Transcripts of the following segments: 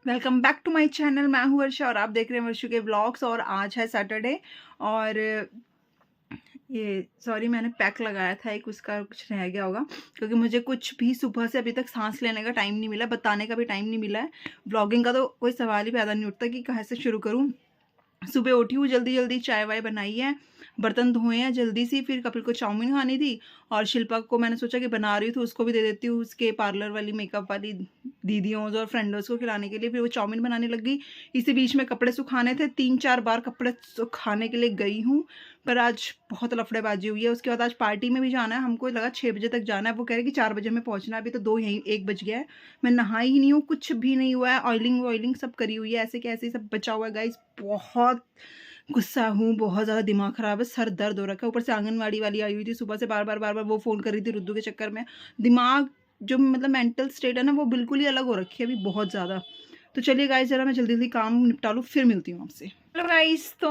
Welcome back to my channel. मैं हूँ वर्षा और आप देख रहे हैं वर्षा के व्लॉग्स। और आज है सैटरडे और ये सॉरी मैंने पैक लगाया था एक, उसका कुछ रह गया होगा क्योंकि मुझे कुछ भी सुबह से अभी तक सांस लेने का टाइम नहीं मिला, बताने का भी टाइम नहीं मिला है। व्लॉगिंग का तो कोई सवाल ही पैदा नहीं उठता कि कहाँ से शुरू करूँ। सुबह उठी हूँ, जल्दी जल्दी चाय वाय बनाई है, बर्तन धोए हैं जल्दी सी। फिर कपिल को चाउमीन खानी थी और शिल्पा को मैंने सोचा कि बना रही हूँ तो उसको भी दे देती हूँ, उसके पार्लर वाली मेकअप वाली दीदियों और फ्रेंडों को खिलाने के लिए। फिर वो चाउमीन बनाने लग गई। इसी बीच में कपड़े सुखाने थे, 3-4 बार कपड़े सुखाने के लिए गई हूँ, पर आज बहुत लफड़ेबाजी हुई है। उसके बाद आज पार्टी में भी जाना है, हमको लगा 6 बजे तक जाना है, वो कह रहे कि 4 बजे में पहुँचना है। अभी तो 2 यहीं 1 बज गया है, मैं नहाई ही नहीं हूँ, कुछ भी नहीं हुआ है। ऑयलिंग वॉयलिंग सब करी हुई है, ऐसे कैसे सब बचा हुआ है गाइस। बहुत गुस्सा हूँ, बहुत ज़्यादा दिमाग ख़राब है, सर दर्द हो रखा है। ऊपर से आंगनवाड़ी वाली आई हुई थी, सुबह से बार बार वो फ़ोन कर रही थी रुद्दू के चक्कर में। दिमाग जो मतलब मेंटल स्टेट है ना, वो बिल्कुल ही अलग हो रखी है अभी, बहुत ज़्यादा। तो चलिए गाइस, ज़रा मैं जल्दी जल्दी काम निपटा लूँ, फिर मिलती हूँ आपसे। हेलो गाइस, तो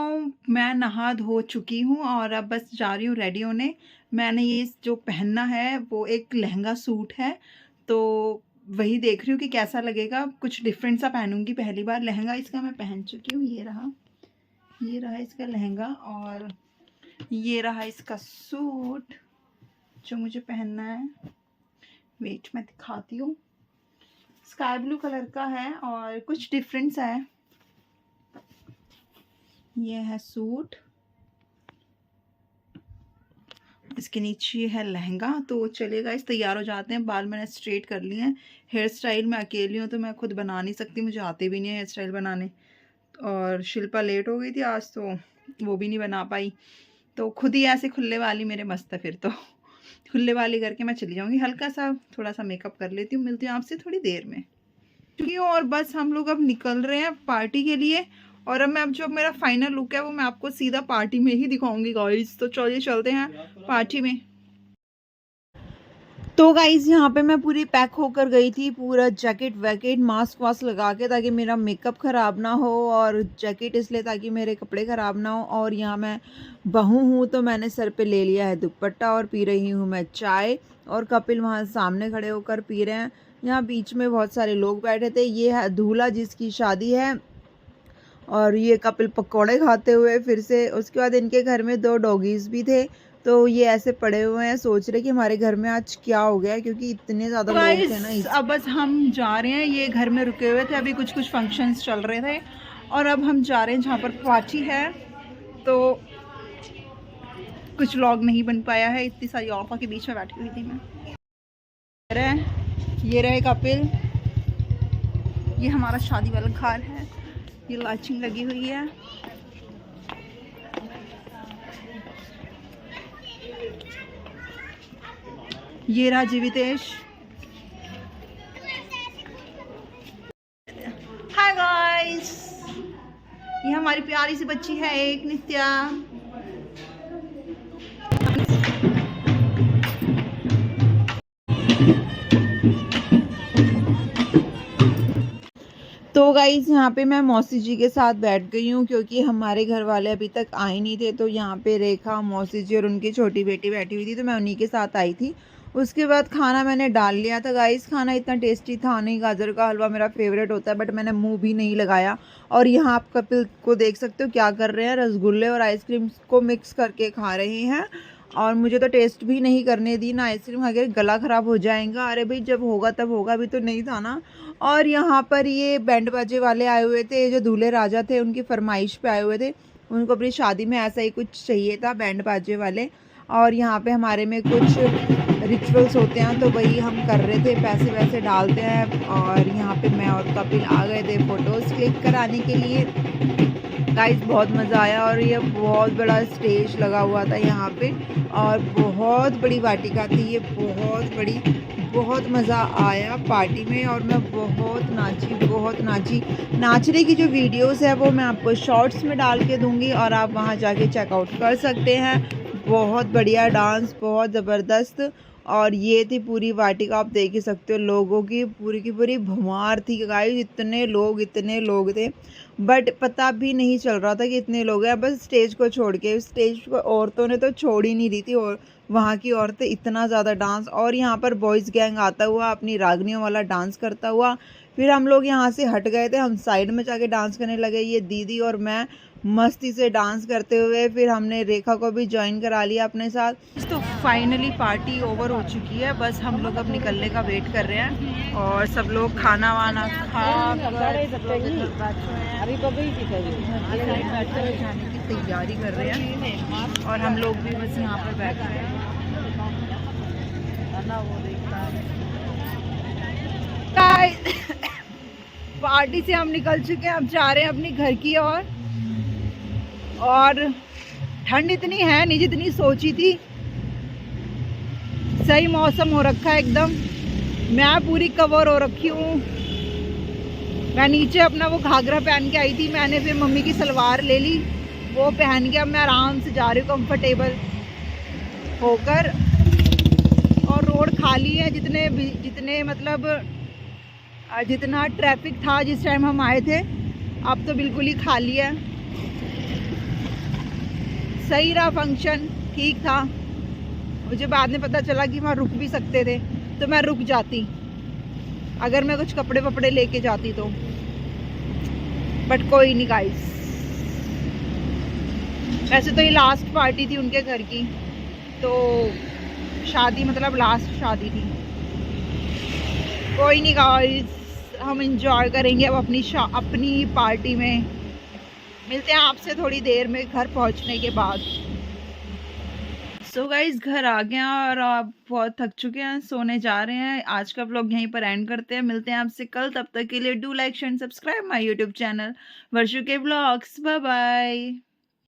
मैं नहा धो चुकी हूँ और अब बस जा रही हूँ रेडी होने। मैंने ये जो पहनना है वो एक लहंगा सूट है, तो वही देख रही हूँ कि कैसा लगेगा। कुछ डिफरेंट सा पहनूंगी, पहली बार लहंगा इसका मैं पहन चुकी हूँ। ये रहा इसका लहंगा और ये रहा इसका सूट जो मुझे पहनना है। वेट मैं दिखाती हूँ। स्काई ब्लू कलर का है और कुछ डिफरेंस है। ये है सूट, इसके नीचे है लहंगा। तो चलिएगा, इस तैयार हो जाते हैं। बाल मैंने स्ट्रेट कर लिए हैं। हेयर स्टाइल मैं अकेली हूँ तो मैं खुद बना नहीं सकती, मुझे आते भी नहीं है हेयर स्टाइल बनाने। और शिल्पा लेट हो गई थी आज तो वो भी नहीं बना पाई, तो खुद ही ऐसे खुले वाली मेरे मस्त है। फिर तो खुले वाली करके मैं चली जाऊंगी, हल्का सा थोड़ा सा मेकअप कर लेती हूँ। मिलती हूँ आपसे थोड़ी देर में क्योंकि और बस हम लोग अब निकल रहे हैं पार्टी के लिए। और अब जो मेरा फाइनल लुक है वो मैं आपको सीधा पार्टी में ही दिखाऊंगी गाइस। तो चलिए चलते हैं पार्टी में। तो गाइज यहाँ पे मैं पूरी पैक होकर गई थी, पूरा जैकेट वैकेट मास्क वास्क लगा के, ताकि मेरा मेकअप ख़राब ना हो, और जैकेट इसलिए ताकि मेरे कपड़े ख़राब ना हो। और यहाँ मैं बहू हूँ तो मैंने सर पे ले लिया है दुपट्टा और पी रही हूँ मैं चाय। और कपिल वहाँ सामने खड़े होकर पी रहे हैं। यहाँ बीच में बहुत सारे लोग बैठे थे। ये है दूल्हा जिसकी शादी है और ये कपिल पकौड़े खाते हुए फिर से। उसके बाद इनके घर में 2 डॉगीज़ भी थे, तो ये ऐसे पड़े हुए हैं, सोच रहे कि हमारे घर में आज क्या हो गया, क्योंकि इतने ज़्यादा लोग थे ना। अब बस हम जा रहे हैं, ये घर में रुके हुए थे, अभी कुछ फंक्शंस चल रहे थे और अब हम जा रहे हैं जहाँ पर पार्टी है। तो कुछ व्लॉग नहीं बन पाया है, इतनी सारी औरतों के बीच में बैठी हुई थी मैं। ये रहे कपिल, ये हमारा शादी वाला घर है, ये लाइटिंग लगी हुई है। ये रहा जीवितेश। हाय गाइस, ये हमारी प्यारी सी बच्ची है एक, नित्या। तो गाइस यहाँ पे मैं मौसी जी के साथ बैठ गई हूँ क्योंकि हमारे घर वाले अभी तक आए नहीं थे। तो यहाँ पे रेखा मौसी जी और उनकी छोटी बेटी बैठी हुई थी, तो मैं उन्हीं के साथ आई थी। उसके बाद खाना मैंने डाल लिया था गाइस। खाना इतना टेस्टी था नहीं, गाजर का हलवा मेरा फेवरेट होता है, बट मैंने मुंह भी नहीं लगाया। और यहाँ आप कपिल को देख सकते हो क्या कर रहे हैं, रसगुल्ले और आइसक्रीम को मिक्स करके खा रहे हैं। और मुझे तो टेस्ट भी नहीं करने दी ना, आइसक्रीम खा के गला ख़राब हो जाएगा। अरे भाई जब होगा तब होगा, अभी तो नहीं था ना। और यहाँ पर ये बैंड बाजे वाले आए हुए थे, जो दूल्हे राजा थे उनकी फरमाइश पे आए हुए थे। उनको अपनी शादी में ऐसा ही कुछ चाहिए था, बैंड बाजे वाले। और यहाँ पे हमारे में कुछ रिचुअल्स होते हैं तो वही हम कर रहे थे, पैसे वैसे डालते हैं। और यहाँ पे मैं और कपिल आ गए थे फ़ोटोज़ क्लिक कराने के लिए। गाइस बहुत मज़ा आया और ये बहुत बड़ा स्टेज लगा हुआ था यहाँ पे, और बहुत बड़ी वाटिका थी ये, बहुत बड़ी। बहुत मज़ा आया पार्टी में और मैं बहुत नाची। नाचने की जो वीडियोस है वो मैं आपको शॉर्ट्स में डाल के दूँगी और आप वहाँ जाके चेकआउट कर सकते हैं। बहुत बढ़िया डांस, बहुत ज़बरदस्त। और ये थी पूरी वाटिका, आप देख ही सकते हो लोगों की पूरी भमार थी गाइस। इतने लोग थे, बट पता भी नहीं चल रहा था कि इतने लोग हैं। बस स्टेज को छोड़ के, स्टेज को औरतों ने तो छोड़ ही नहीं रही थी, और वहाँ की औरतें इतना ज़्यादा डांस। और यहाँ पर बॉयज़ गैंग आता हुआ अपनी रागनियों वाला डांस करता हुआ। फिर हम लोग यहाँ से हट गए थे, हम साइड में जाके डांस करने लगे, ये दीदी और मैं मस्ती से डांस करते हुए। फिर हमने रेखा को भी ज्वाइन करा लिया अपने साथ। तो फाइनली पार्टी ओवर हो चुकी है, बस हम लोग अब निकलने का वेट कर रहे हैं और सब लोग खाना वाना खा जाने की तैयारी कर रहे हैं और हम लोग भी बस यहाँ पर बैठ रहे हैं। पार्टी से हम निकल चुके हैं, अब जा रहे हैं अपनी घर की ओर। और ठंड इतनी है नहीं जितनी सोची थी, सही मौसम हो रखा है एकदम। मैं पूरी कवर हो रखी हूँ। मैं नीचे अपना वो घाघरा पहन के आई थी, मैंने फिर मम्मी की सलवार ले ली, वो पहन के अब मैं आराम से जा रही हूँ कंफर्टेबल होकर। और रोड खाली है, जितने मतलब जितना ट्रैफिक था जिस टाइम हम आए थे, अब तो बिल्कुल ही खाली है। सही रहा फंक्शन, ठीक था। मुझे बाद में पता चला कि वहाँ रुक भी सकते थे, तो मैं रुक जाती अगर मैं कुछ कपड़े वपड़े लेके जाती तो, बट कोई नहीं गाइस। वैसे तो ये लास्ट पार्टी थी उनके घर की, तो शादी मतलब लास्ट शादी थी। कोई नहीं गाइस, हम इंजॉय करेंगे अब अपनी पार्टी में। मिलते हैं आपसे थोड़ी देर में घर पहुंचने के बाद। सो गाइस घर आ गए हैं और आप बहुत थक चुके हैं, सोने जा रहे हैं। आज का व्लॉग यहीं पर एंड करते हैं, मिलते हैं आपसे कल। तब तक के लिए do like share subscribe my YouTube channel Varshu के व्लॉग्स। Bye bye.